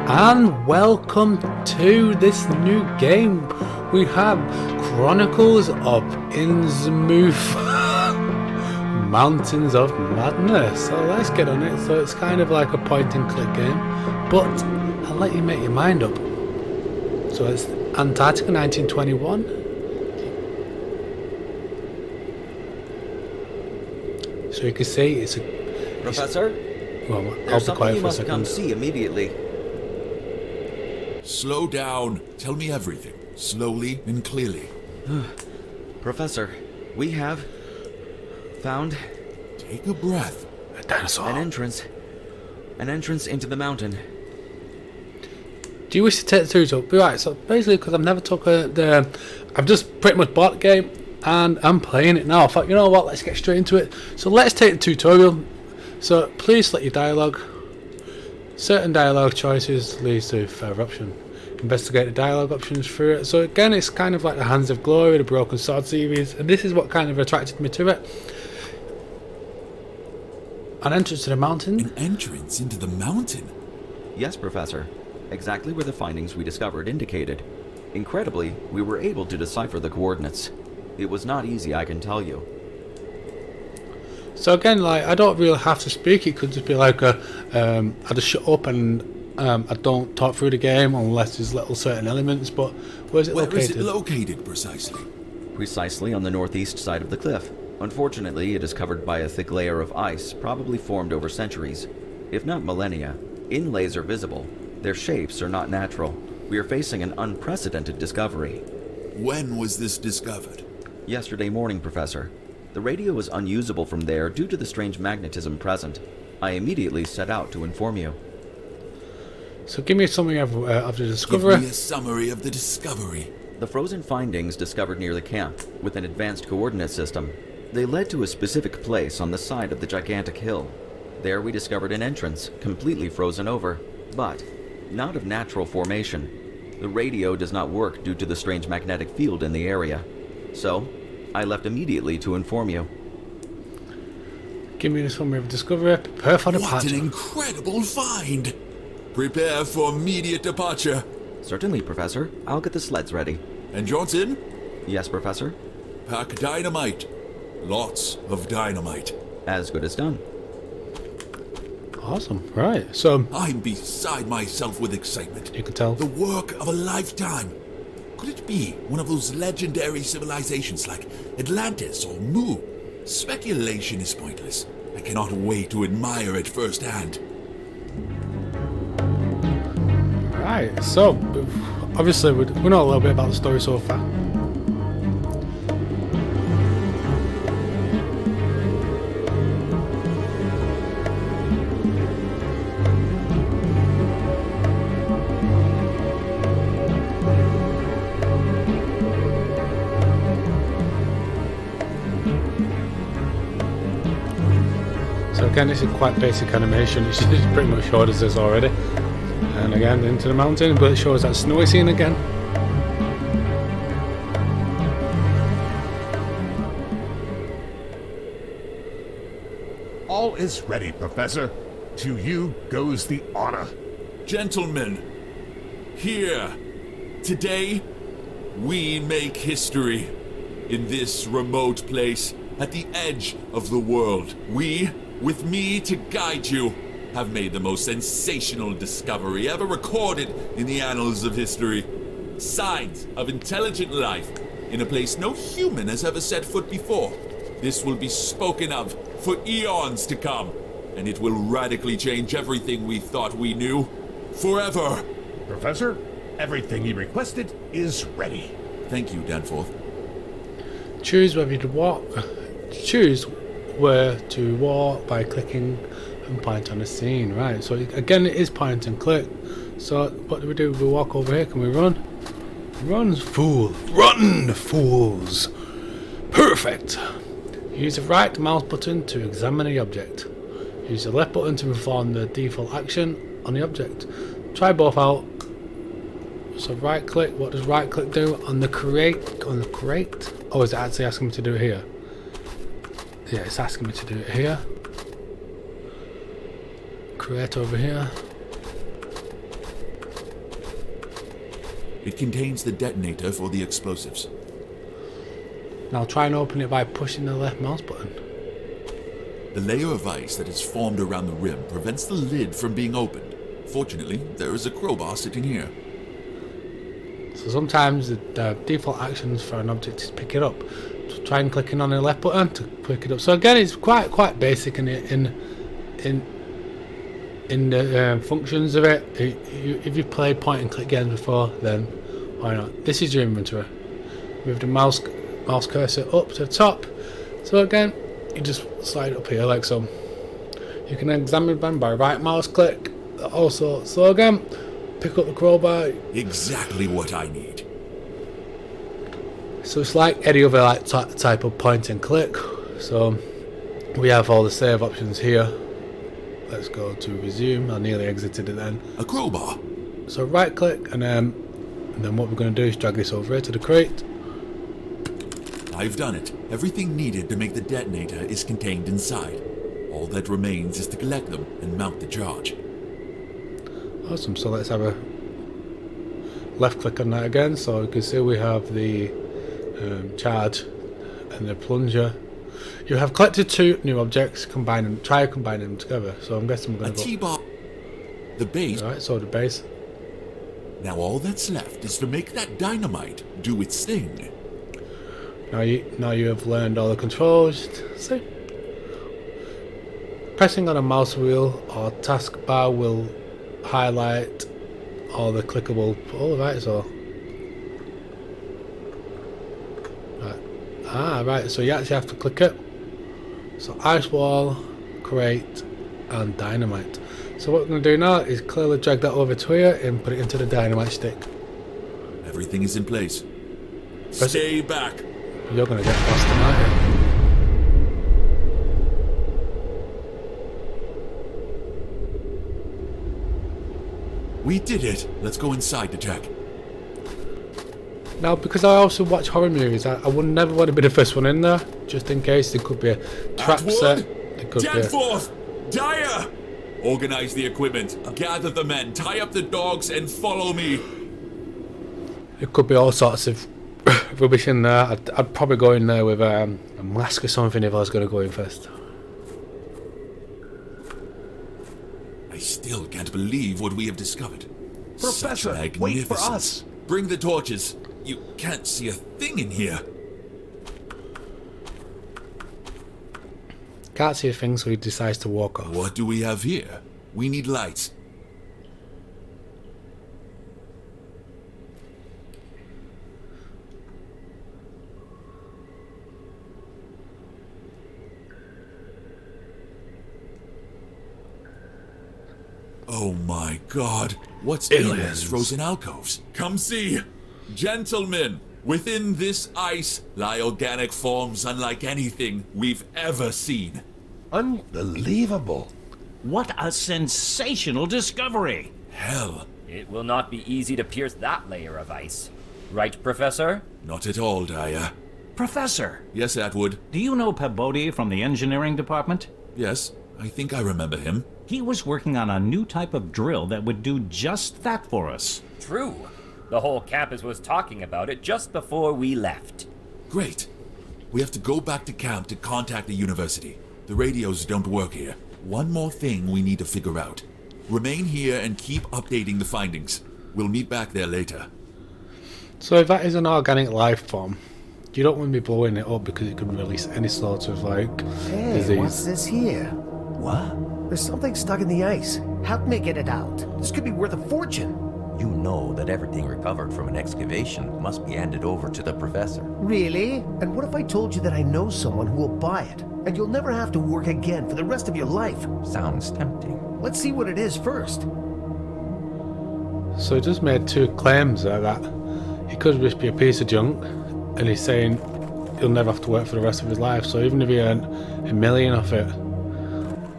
and welcome to this new game. We have Chronicles of Innsmouth, Mountains of Madness. So let's get on it. So it's kind of like a point and click game, but I'll let you make your mind up. So it's Antarctica 1921. So you can see it's a... Professor? Well, I'll There's be quiet something you for a must second. come see immediately. Slow down. Tell me everything. Slowly and clearly. Professor, we have found Take a breath. A dinosaur. an entrance into the mountain. Do you wish to take the twos up? Right, so basically, because I've never took I've just pretty much bought the game and I'm playing it now. I thought, you know what, let's get straight into it. So let's take the tutorial. So please select your dialogue. Certain dialogue choices leads to further option. Investigate the dialogue options through it. So again, it's kind of like the Hands of Glory, the Broken Sword series, and this is what kind of attracted me to it. An entrance to the mountain. An entrance into the mountain? Yes, Professor. Exactly where the findings we discovered indicated. Incredibly, we were able to decipher the coordinates. It was not easy, I can tell you. So again, like, I don't really have to speak. It could just be like I just shut up and I don't talk through the game unless there's little certain elements. But where's it located? Where is it located precisely? Precisely on the northeast side of the cliff. Unfortunately, it is covered by a thick layer of ice, probably formed over centuries, if not millennia. Inlays are visible. Their shapes are not natural. We are facing an unprecedented discovery. When was this discovered? Yesterday morning, Professor. The radio was unusable from there due to the strange magnetism present. I immediately set out to inform you. So give me a summary of the discovery. Give me a summary of the discovery. The frozen findings discovered near the camp, with an advanced coordinate system. They led to a specific place on the side of the gigantic hill. There we discovered an entrance, completely frozen over, but not of natural formation. The radio does not work due to the strange magnetic field in the area. So, I left immediately to inform you. Give me a summary of the discovery. Prepare for What departure. an incredible find! Prepare for immediate departure. Certainly, Professor. I'll get the sleds ready. And Johnson, Yes, Professor? pack dynamite. Lots of dynamite. As good as done. Awesome. Right. So I'm beside myself with excitement. you can tell. The work of a lifetime. Could it be one of those legendary civilizations like Atlantis or Mu? Speculation is pointless. I cannot wait to admire it firsthand. Right. So obviously we know a little bit about the story so far. So again, this is quite basic animation. It's pretty much showed us this already. And again, into the mountain, but it shows that snowy scene again. All is ready, Professor. To you goes the honor. Gentlemen, here, today, we make history. In this remote place, at the edge of the world, we, with me to guide you, have made the most sensational discovery ever recorded in the annals of history. Signs of intelligent life in a place no human has ever set foot before. This will be spoken of for eons to come, and it will radically change everything we thought we knew. Forever. Professor, everything you requested is ready. Thank you, Danforth. Choose whether to walk. Choose where to walk by clicking and point on the scene. Right. So again, it is point and click. So what do? We walk over here. Can we run? Run, fool! Run, fools! Perfect. Use the right mouse button to examine the object. Use the left button to perform the default action on the object. Try both out. So right click, what does right click do on the crate? Oh, is it actually asking me to do it here? Yeah, it's asking me to do it here. Create over here. It contains the detonator for the explosives. Now try and open it by pushing the left mouse button. The layer of ice that is formed around the rim prevents the lid from being opened. Fortunately, there is a crowbar sitting here. So sometimes the default actions for an object is pick it up. So try and clicking on the left button to pick it up. So again, it's quite basic in the functions of it. If you've played point and click games before, then why not? This is your inventory. Move the mouse cursor up to the top. So again, you just slide up here like so. You can examine them by right mouse click. Also, so again, pick up the crowbar. Exactly what I need. So it's like any other type of point and click. So we have all the save options here. Let's go to resume. I nearly exited it then. A crowbar. So right click and then what we're going to do is drag this over here to the crate. I've done it. Everything needed to make the detonator is contained inside. All that remains is to collect them and mount the charge. Awesome, so let's have a left click on that again. So you can see we have the charge and the plunger. You have collected 2 new objects, try combining them together. So I'm guessing we're going to go... T-bar. The base. Alright, so the base. Now all that's left is to make that dynamite do its thing. Now you have learned all the controls. See? Pressing on a mouse wheel or taskbar will highlight all the clickable. Oh, right, so. Right. Right, so you actually have to click it. So ice wall, crate, and dynamite. So what we're going to do now is clearly drag that over to here and put it into the dynamite stick. Everything is in place. Stay back. You're going to get lost tonight. We did it. Let's go inside to check. Now, because I also watch horror movies, I would never want to be the first one in there, just in case there could be a trap set. There could Danforth! Dyer! Organize the equipment, gather the men, tie up the dogs, and follow me. It could be all sorts of rubbish in there. I'd probably go in there with a mask or something if I was going to go in first. I still can't believe what we have discovered. Professor, Such wait for magnificence. us. Bring the torches. You can't see a thing in here. Can't see a thing, so he decides to walk off. What do we have here? We need lights. Oh my god, what's in these frozen alcoves? Come see! Gentlemen, within this ice lie organic forms unlike anything we've ever seen. Unbelievable. What a sensational discovery! Hell, It will not be easy to pierce that layer of ice. Right, Professor? not at all, Dyer. Professor, Yes, Atwood. do you know Pabodi from the engineering department? Yes, I think I remember him. He was working on a new type of drill that would do just that for us. True. The whole campus was talking about it just before we left. Great. We have to go back to camp to contact the university. The radios don't work here. One more thing we need to figure out. Remain here and keep updating the findings. We'll meet back there later. So if that is an organic life form, you don't want to be blowing it up because it could release any sort of Hey, disease. what's this here? What? There's something stuck in the ice. Help me get it out. This could be worth a fortune. You know that everything recovered from an excavation must be handed over to the professor. Really? And what if I told you that I know someone who will buy it, and you'll never have to work again for the rest of your life? Sounds tempting. Let's see what it is first. So he just made 2 claims there that he could just be a piece of junk, and he's saying he'll never have to work for the rest of his life. So even if he earned $1 million off it,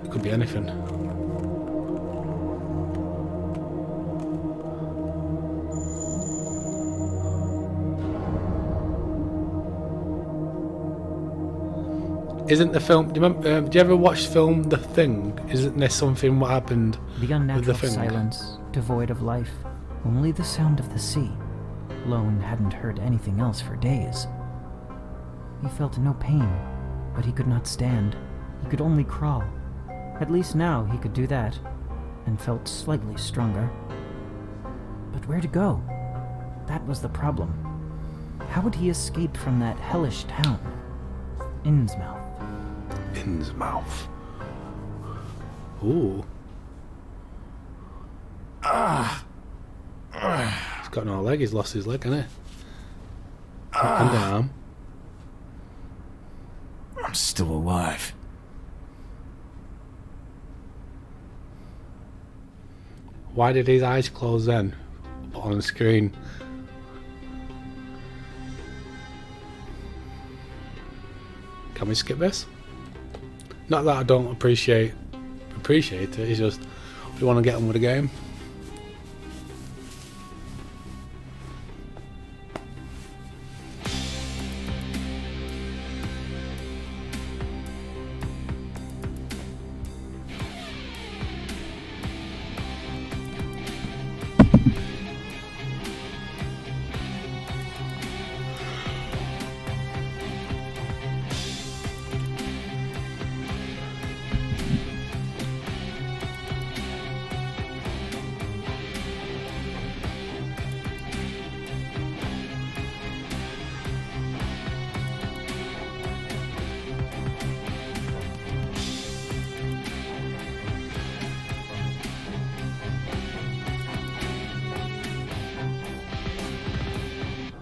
it could be anything. Isn't the film? Do you remember? Do you ever watch the film The Thing? Isn't there something what happened The with the unnatural thing? silence, devoid of life, only the sound of the sea. Lone hadn't heard anything else for days. He felt no pain, but he could not stand. He could only crawl. At least now he could do that, and felt slightly stronger. But where to go? That was the problem. How would he escape from that hellish town? Innsmouth. Innsmouth. Ooh. He's got no leg, he's lost his leg, hasn't he? And an arm. I'm still alive. Why did his eyes close then? On the screen. Can we skip this? Not that I don't appreciate it, it's just we want to get on with the game.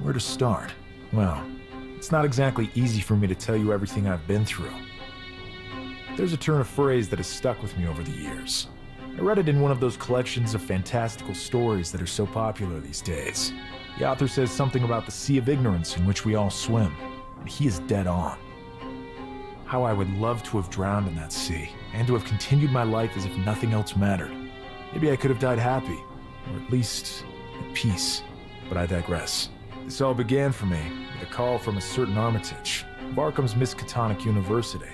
Where to start? Well, it's not exactly easy for me to tell you everything I've been through. There's a turn of phrase that has stuck with me over the years. I read it in one of those collections of fantastical stories that are so popular these days. The author says something about the sea of ignorance in which we all swim, and he is dead on. How I would love to have drowned in that sea, and to have continued my life as if nothing else mattered. Maybe I could have died happy, or at least at peace, but I digress. This all began for me with a call from a certain Armitage of Arkham's Miskatonic University.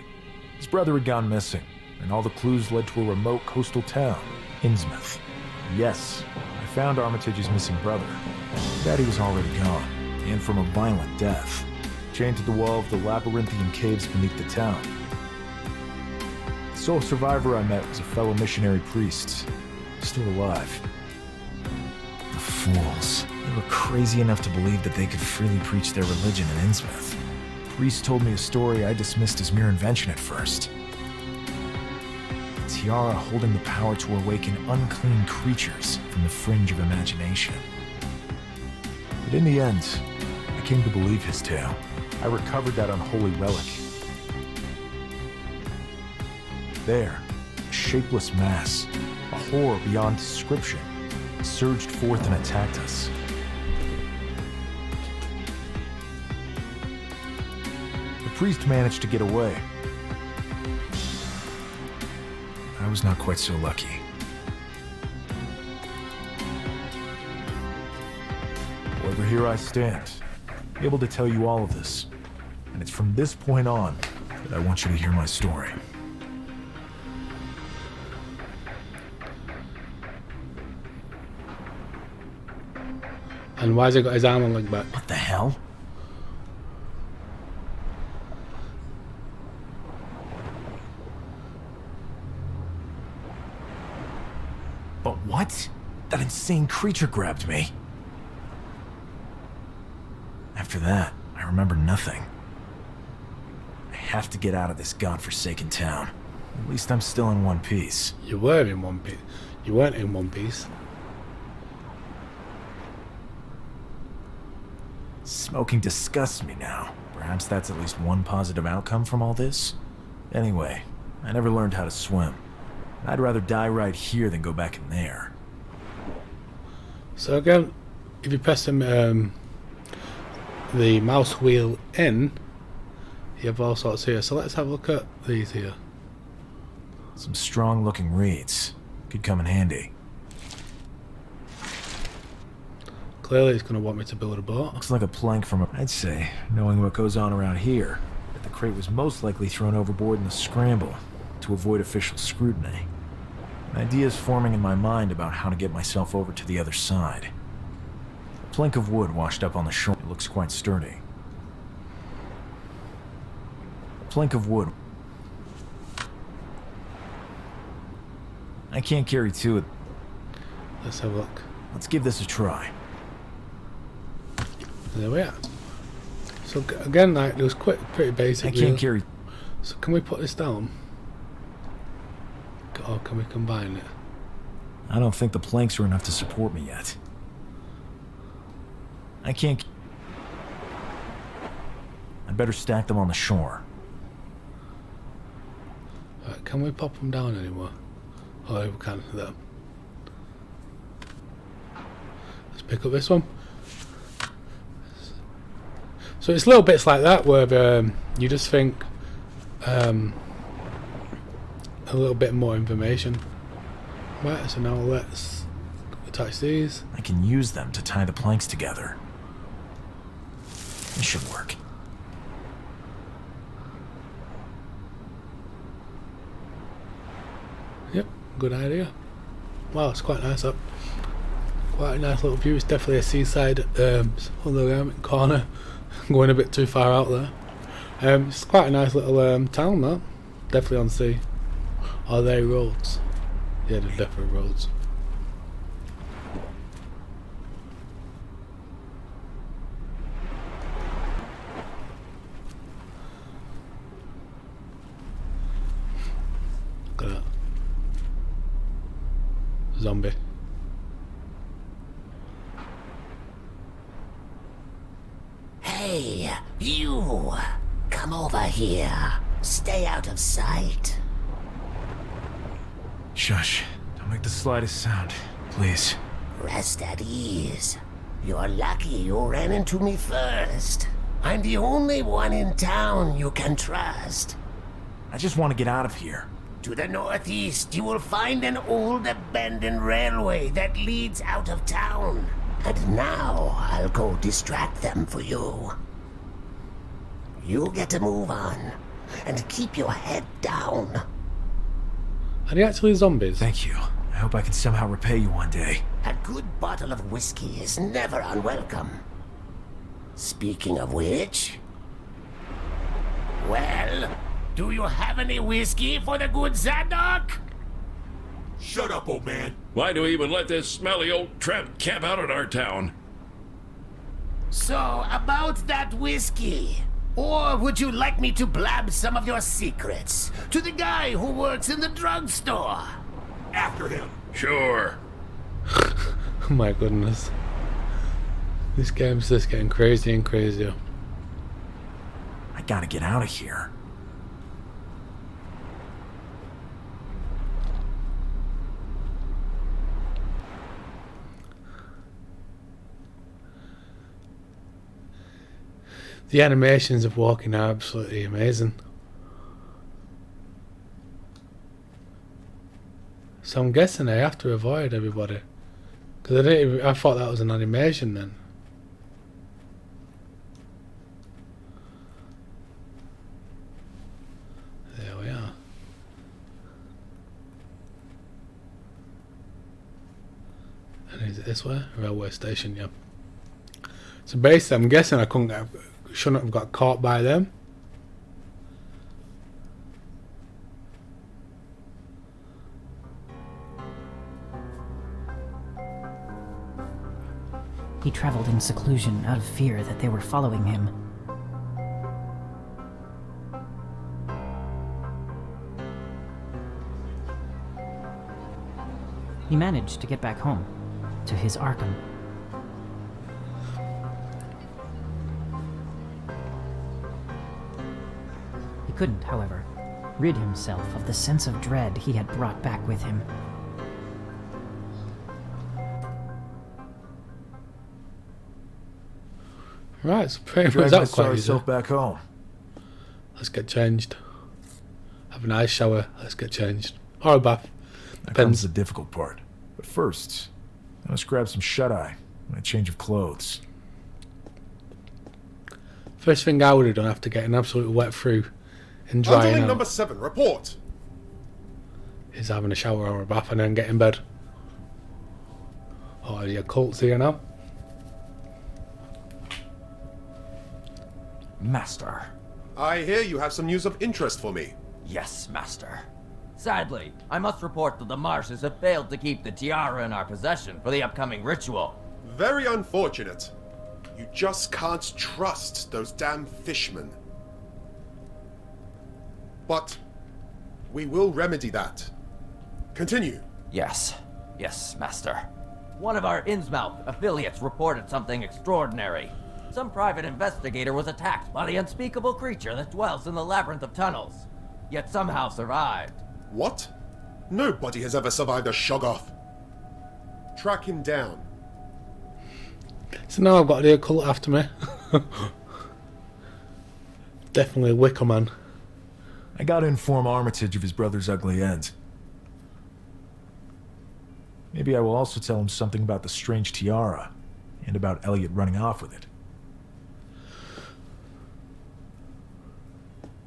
His brother had gone missing, and all the clues led to a remote coastal town, Innsmouth. Yes, I found Armitage's missing brother. That he was already gone, and from a violent death, chained to the wall of the labyrinthian caves beneath the town. The sole survivor I met was a fellow missionary priest, still alive. The fools. They were crazy enough to believe that they could freely preach their religion in Innsmouth. The priest told me a story I dismissed as mere invention at first. A tiara holding the power to awaken unclean creatures from the fringe of imagination. But in the end, I came to believe his tale. I recovered that unholy relic. There, a shapeless mass, a horror beyond description, surged forth and attacked us. The priest managed to get away. I was not quite so lucky. However, here I stand, able to tell you all of this. And it's from this point on that I want you to hear my story. And why's he got his arm and leg back? What the hell? But what? That insane creature grabbed me. After that, I remember nothing. I have to get out of this godforsaken town. At least I'm still in one piece. You were in one piece. You weren't in one piece. Smoking disgusts me now. Perhaps that's at least one positive outcome from all this. Anyway, I never learned how to swim. I'd rather die right here than go back in there. So again, if you press the mouse wheel in, you have all sorts here. So let's have a look at these here. Some strong looking reeds. Could come in handy. Clearly it's going to want me to build a boat. Looks like a plank from a... I'd say, knowing what goes on around here, that the crate was most likely thrown overboard in the scramble to avoid official scrutiny. An idea is forming in my mind about how to get myself over to the other side. Plank of wood washed up on the shore. It looks quite sturdy. Plank of wood. I can't carry two. Let's have a look. Let's give this a try. There we are. So again, like, it was pretty basic. I can't carry. So can we put this down? Or can we combine it? I don't think the planks are enough to support me yet. I can't. I better stack them on the shore. Right, can we pop them down anymore? Oh, we can. There. Let's pick up this one. So it's little bits like that where you just think a little bit more information. Right, so now let's attach these. I can use them to tie the planks together. This should work. Yep, good idea. Wow, it's quite nice up. Quite a nice little view. It's definitely a seaside corner. Going a bit too far out there. It's quite a nice little town, that. Definitely on sea. Are they roads? Yeah, they're definitely roads. Look at that. Zombie. Hey, you! Come over here. Stay out of sight. Shush. Don't make the slightest sound, please. Rest at ease. You're lucky you ran into me first. I'm the only one in town you can trust. I just want to get out of here. To the northeast, you will find an old abandoned railway that leads out of town. And now I'll go distract them for you. You get to move on and keep your head down. Are they actually zombies? Thank you. I hope I can somehow repay you one day. A good bottle of whiskey is never unwelcome. Speaking of which... Well, do you have any whiskey for the good Zadok? Shut up, old man. Why do we even let this smelly old tramp camp out in our town? So, about that whiskey. Or would you like me to blab some of your secrets to the guy who works in the drugstore? After him. Sure. Oh my goodness. This game's just getting crazier and crazier. I gotta get out of here. The animations of walking are absolutely amazing. So I'm guessing I have to avoid everybody. Because I thought that was an animation then. There we are. And is it this way? Railway station, yeah. So basically I'm guessing I shouldn't have got caught by them. He traveled in seclusion out of fear that they were following him. He managed to get back home, to his Arkham. He couldn't, however, rid himself of the sense of dread he had brought back with him. Right, so pretty much Drag that my was quite sorry easy. self back home. Let's get changed. Have a nice shower. Let's get changed. Or a bath. That Depends. comes the difficult part. But first, let's grab some shut-eye and a change of clothes. First thing I would have done after getting absolutely wet through and drying Underling out number 7, report. is having a shower or a bath and then get in bed. Oh, are your cults here now? Master. I hear you have some news of interest for me. Yes, Master. Sadly, I must report that the Marshes have failed to keep the tiara in our possession for the upcoming ritual. Very unfortunate. You just can't trust those damn fishmen. But we will remedy that. Continue. Yes, Master. One of our Innsmouth affiliates reported something extraordinary. Some private investigator was attacked by the unspeakable creature that dwells in the labyrinth of tunnels, yet somehow survived. What? Nobody has ever survived a Shoggoth. Track him down. So now I've got the occult after me. Definitely a Wicker Man. I gotta inform Armitage of his brother's ugly end. Maybe I will also tell him something about the strange tiara, and about Elliot running off with it.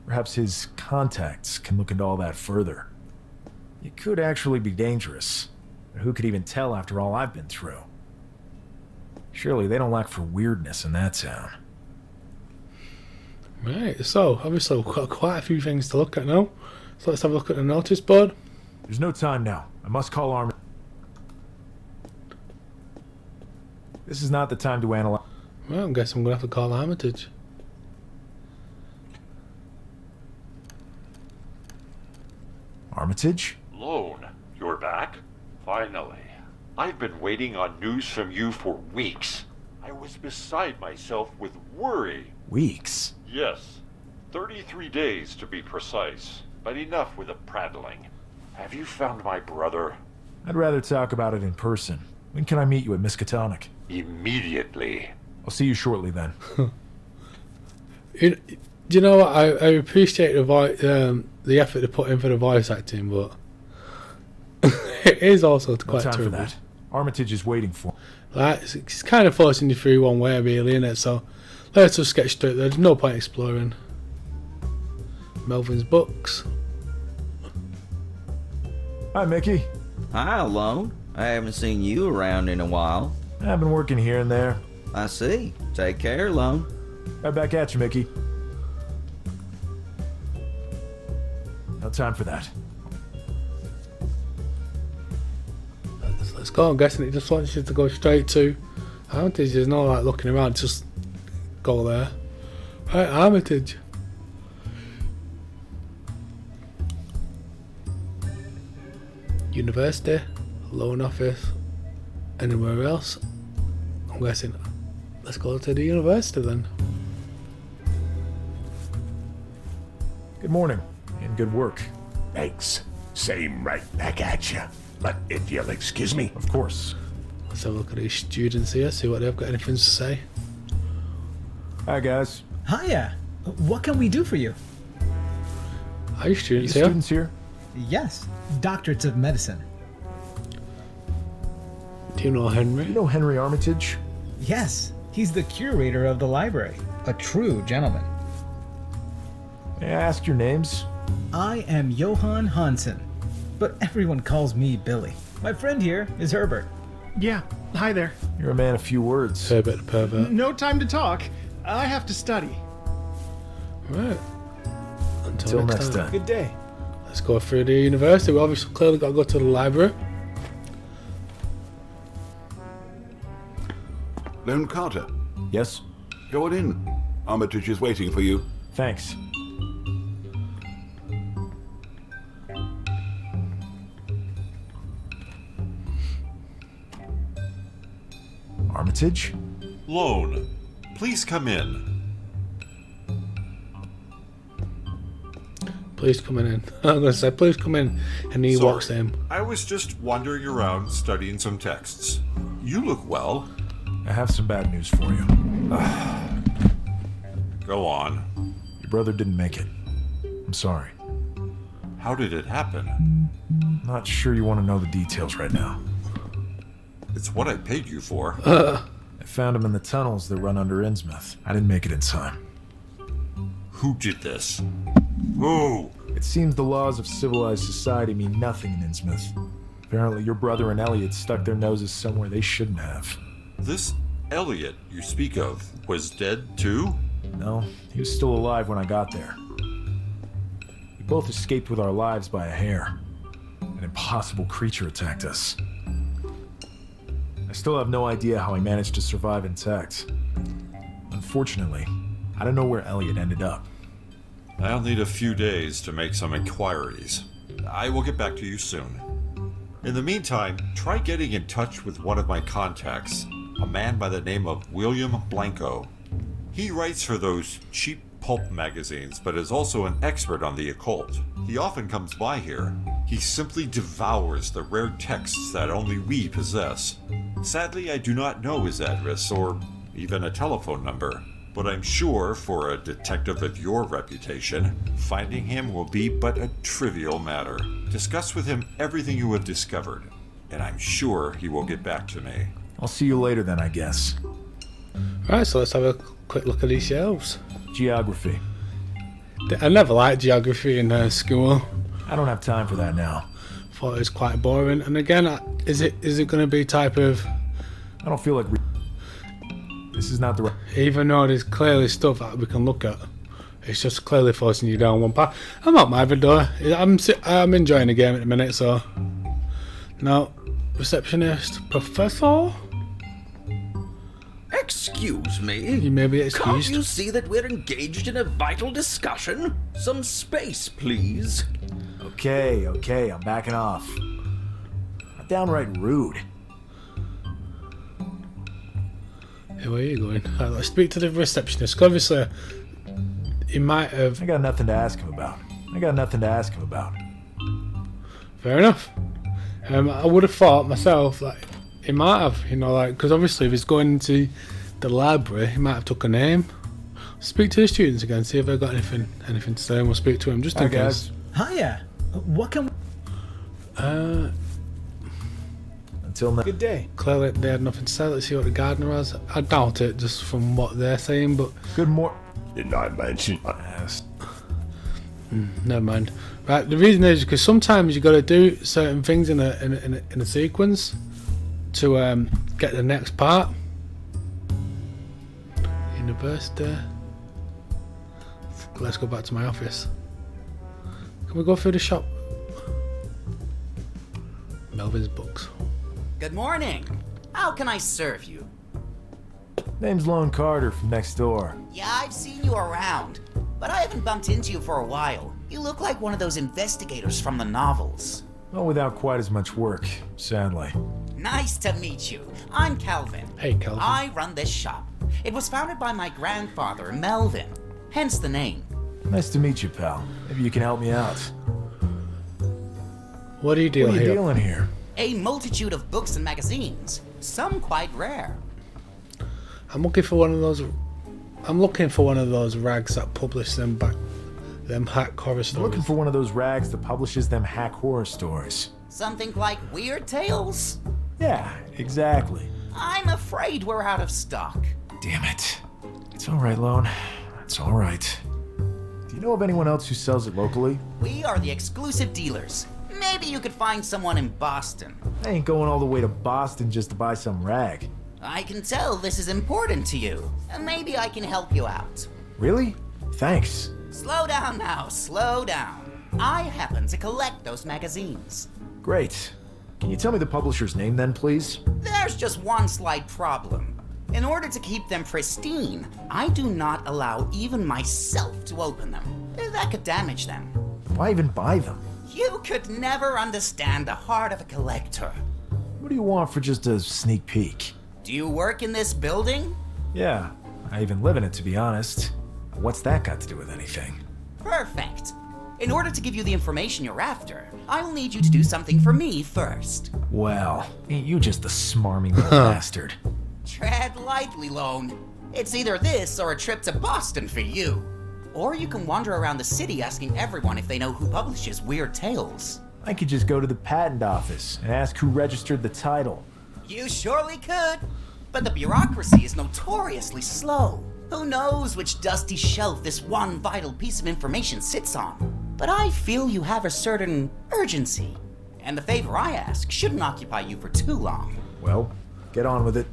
Perhaps his contacts can look into all that further. It could actually be dangerous, but who could even tell after all I've been through? Surely they don't lack for weirdness in that town. Right, so obviously we've got quite a few things to look at now. So let's have a look at the notice board. There's no time now. I must call Armitage. This is not the time to analyze. Well, I guess I'm going to have to call Armitage. Armitage? Lone, you're back? Finally. I've been waiting on news from you for weeks. I was beside myself with worry. Weeks? Yes. 33 days to be precise. But enough with the prattling. Have you found my brother? I'd rather talk about it in person. When can I meet you at Miskatonic? Immediately. I'll see you shortly then. Do you know what? I appreciate the effort to put in for the voice acting, but it is also quite no time terrible. for that. Armitage is waiting for. Like, it's kind of forcing you through one way, really, isn't it? So let's just get straight there. There's no point exploring. Melvin's books. Hi, Mickey. Hi, Lone. I haven't seen you around in a while. I've been working here and there. I see. Take care, Lone. Right back at you, Mickey. No time for that. Let's go. I'm guessing it just wants you to go straight to Armitage. There's no like looking around. Just go there. Right, Armitage. University, loan office, anywhere else? I'm guessing. Let's go to the university then. Good morning, and good work. Thanks. Same right back at you. But if you'll excuse me. Of course. Let's have a look at these students here, see what they've got anything to say. Hi, guys. Hiya. What can we do for you? Are you students here? Students here? Yes. Doctorates of medicine. Do you know Henry? You know Henry Armitage? Yes. He's the curator of the library. A true gentleman. May I ask your names? I am Johann Hansen, but everyone calls me Billy. My friend here is Herbert. Yeah, hi there. You're a man of few words. Herbert the pervert. No time to talk. I have to study. Right. Until next time. Good day. Let's go through the university. We obviously clearly got to go to the library. Lone Carter. Yes? Go on in. Armitage is waiting for you. Thanks. Armitage? Lone, please come in. Please come in. I'm going to say, please come in. And he walks in. I was just wandering around studying some texts. You look well. I have some bad news for you. Go on. Your brother didn't make it. I'm sorry. How did it happen? Not sure you want to know the details right now. It's what I paid you for. I found him in the tunnels that run under Innsmouth. I didn't make it in time. Who did this? Who? It seems the laws of civilized society mean nothing in Innsmouth. Apparently your brother and Elliot stuck their noses somewhere they shouldn't have. This Elliot you speak of was dead too? No, he was still alive when I got there. We both escaped with our lives by a hair. An impossible creature attacked us. I still have no idea how I managed to survive intact. Unfortunately, I don't know where Elliot ended up. I'll need a few days to make some inquiries. I will get back to you soon. In the meantime, try getting in touch with one of my contacts, a man by the name of William Blanco. He writes for those cheap pulp magazines, but is also an expert on the occult. He often comes by here. He simply devours the rare texts that only we possess. Sadly, I do not know his address or even a telephone number, but I'm sure for a detective of your reputation, finding him will be but a trivial matter. Discuss with him everything you have discovered, and I'm sure he will get back to me. I'll see you later then, I guess. Right, so let's have a quick look at these shelves. Geography. I never liked geography in school. I don't have time for that now. Thought it was quite boring. And again, is it going to be type of... I don't feel like... This is not the right... Even though there's clearly stuff that we can look at, it's just clearly forcing you down one path. I'm not mad though. I'm enjoying the game at the minute, so... No. Receptionist. Professor? Excuse me? You may be excused. Can't you see that we're engaged in a vital discussion? Some space, please. Okay, I'm backing off. Downright rude. Hey, where are you going? Let's speak to the receptionist. Obviously, he might have... I got nothing to ask him about. Fair enough. I would have thought myself, like, he might have, because obviously if he's going to the library, he might have took a name. Speak to the students again, see if they've got anything to say, and we'll speak to him just in case. Hiya. What can... Until now. Good day. Clearly they had nothing to say. Let's see what the gardener has. I doubt it, just from what they're saying, but... Good morning. Didn't I mention I asked? Never mind. Right, the reason is because sometimes you got to do certain things in a sequence to get the next part. University. Let's go back to my office. Can we go through the shop? Melvin's books. Good morning. How can I serve you? Name's Lone Carter from next door. Yeah, I've seen you around, but I haven't bumped into you for a while. You look like one of those investigators from the novels. Well, without quite as much work, sadly. Nice to meet you. I'm Calvin. Hey, Calvin. I run this shop. It was founded by my grandfather, Melvin. Hence the name. Nice to meet you, pal. Maybe you can help me out. What are you dealing here? Dealing here? A multitude of books and magazines. Some quite rare. I'm looking for one of those rags that publish them hack horror stories. I'm looking for one of those rags that publishes them hack horror stories. Something like Weird Tales? Yeah, exactly. I'm afraid we're out of stock. Damn it. It's alright, Lone. It's alright. Do you know of anyone else who sells it locally? We are the exclusive dealers. Maybe you could find someone in Boston. I ain't going all the way to Boston just to buy some rag. I can tell this is important to you. Maybe I can help you out. Really? Thanks. Slow down now, slow down. I happen to collect those magazines. Great. Can you tell me the publisher's name then, please? There's just one slight problem. In order to keep them pristine, I do not allow even myself to open them. That could damage them. Why even buy them? You could never understand the heart of a collector. What do you want for just a sneak peek? Do you work in this building? Yeah, I even live in it, to be honest. What's that got to do with anything? Perfect. In order to give you the information you're after, I'll need you to do something for me first. Well, ain't you just a smarmy little bastard? Tread lightly, Lone. It's either this or a trip to Boston for you. Or you can wander around the city asking everyone if they know who publishes Weird Tales. I could just go to the patent office and ask who registered the title. You surely could, but the bureaucracy is notoriously slow. Who knows which dusty shelf this one vital piece of information sits on? But I feel you have a certain urgency, and the favor I ask shouldn't occupy you for too long. Well, get on with it.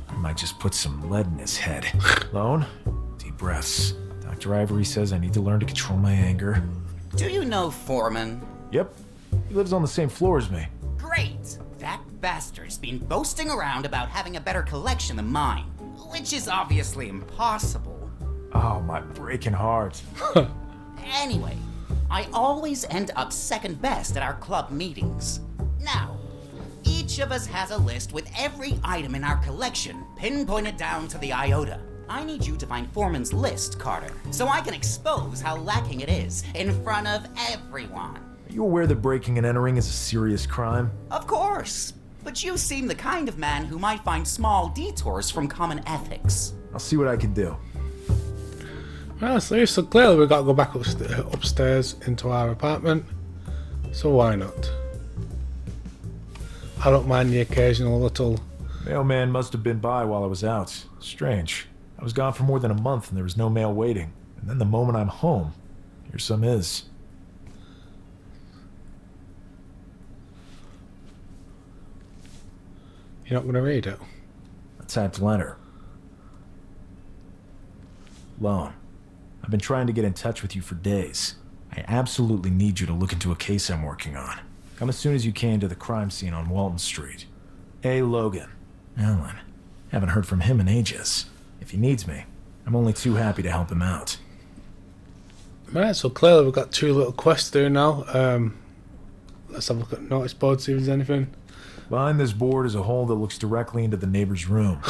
I might just put some lead in his head. Lone, deep breaths. Dr. Ivory says I need to learn to control my anger. Do you know Foreman? Yep. He lives on the same floor as me. Great! That bastard's been boasting around about having a better collection than mine, which is obviously impossible. Oh, my breaking heart. Anyway, I always end up second best at our club meetings. Now, each of us has a list with every item in our collection pinpointed down to the iota. I need you to find Foreman's list, Carter, so I can expose how lacking it is in front of everyone. Are you aware that breaking and entering is a serious crime? Of course, but you seem the kind of man who might find small detours from common ethics. I'll see what I can do. Well, so clearly we've got to go back upstairs into our apartment, so why not? I don't mind the occasional little... Mailman must have been by while I was out. Strange. I was gone for more than a month and there was no mail waiting. And then the moment I'm home, here some is. You're not going to read it? A typed letter. Lone, I've been trying to get in touch with you for days. I absolutely need you to look into a case I'm working on. Come as soon as you can to the crime scene on Walton Street. A. Logan. Alan. Haven't heard from him in ages. If he needs me, I'm only too happy to help him out. Right, so clearly we've got two little quests to do now. Let's have a look at notice board, see if there's anything. Behind this board is a hole that looks directly into the neighbor's room.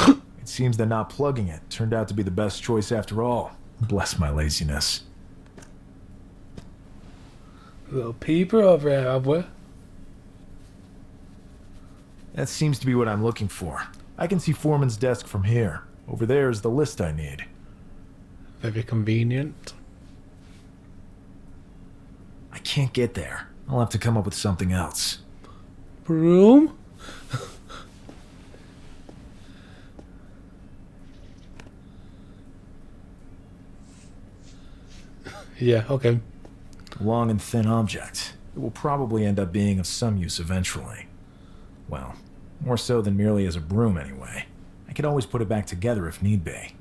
It seems that not plugging it turned out to be the best choice after all. Bless my laziness. A little peeper over here, have we? That seems to be what I'm looking for. I can see Foreman's desk from here. Over there is the list I need. Very convenient. I can't get there. I'll have to come up with something else. Broom? Yeah, okay. A long and thin object. It will probably end up being of some use eventually. Well, more so than merely as a broom anyway. I could always put it back together if need be.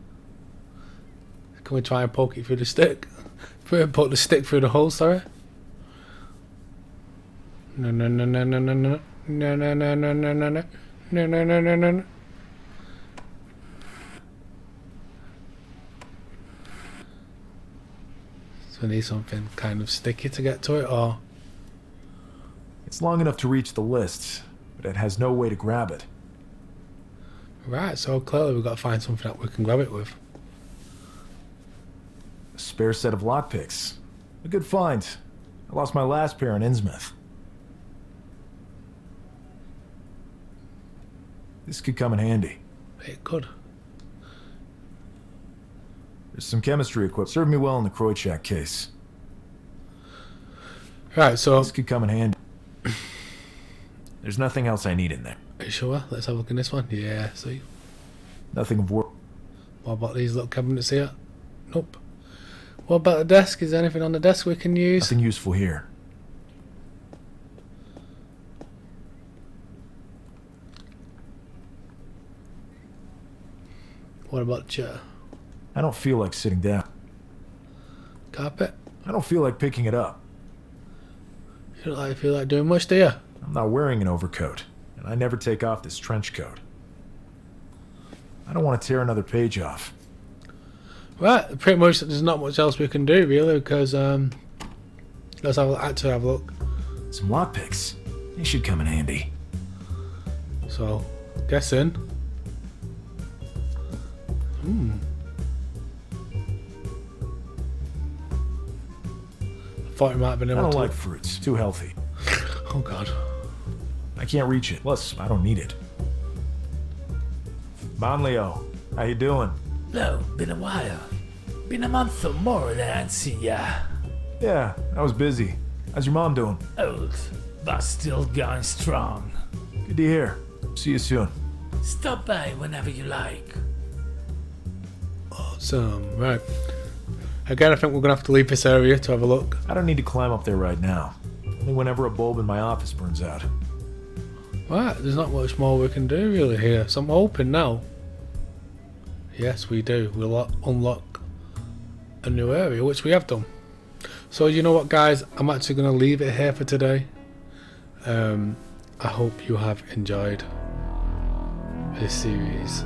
Can we try and poke it through the stick? Poke the stick through the hole, sorry? No. So we need something kind of sticky to get to it, or? It's long enough to reach the list, but it has no way to grab it. Right, so clearly we've got to find something that we can grab it with. A spare set of lockpicks. A good find. I lost my last pair in Innsmouth. This could come in handy. It could. There's some chemistry equipment. Served me well in the Kroichak case. Right, so... This could come in handy. There's nothing else I need in there. Are you sure? Let's have a look in this one. Yeah, see? Nothing of work. What about these little cabinets here? Nope. What about the desk? Is there anything on the desk we can use? Nothing useful here. What about the chair? I don't feel like sitting down. Carpet? I don't feel like picking it up. You don't feel like doing much, do you? I'm not wearing an overcoat, and I never take off this trench coat. I don't want to tear another page off. Right, pretty much there's not much else we can do, really, because, let's actually have a look. Some lockpicks. They should come in handy. So, guessing. I thought it might have been able to... I don't like fruits. Too healthy. Oh, God. I can't reach it. Plus, I don't need it. Mon Leo, how you doing? No, been a while. Been a month or more that I ain't seen ya. Yeah, I was busy. How's your mom doing? Old, but still going strong. Good to hear. See you soon. Stop by whenever you like. Awesome. Right. Again, I think we're going to have to leave this area to have a look. I don't need to climb up there right now. Only whenever a bulb in my office burns out. Right, there's not much more we can do really here. So I'm hoping now. Yes, we do. We'll unlock a new area, which we have done. So you know what, guys, I'm actually going to leave it here for today. I hope you have enjoyed this series.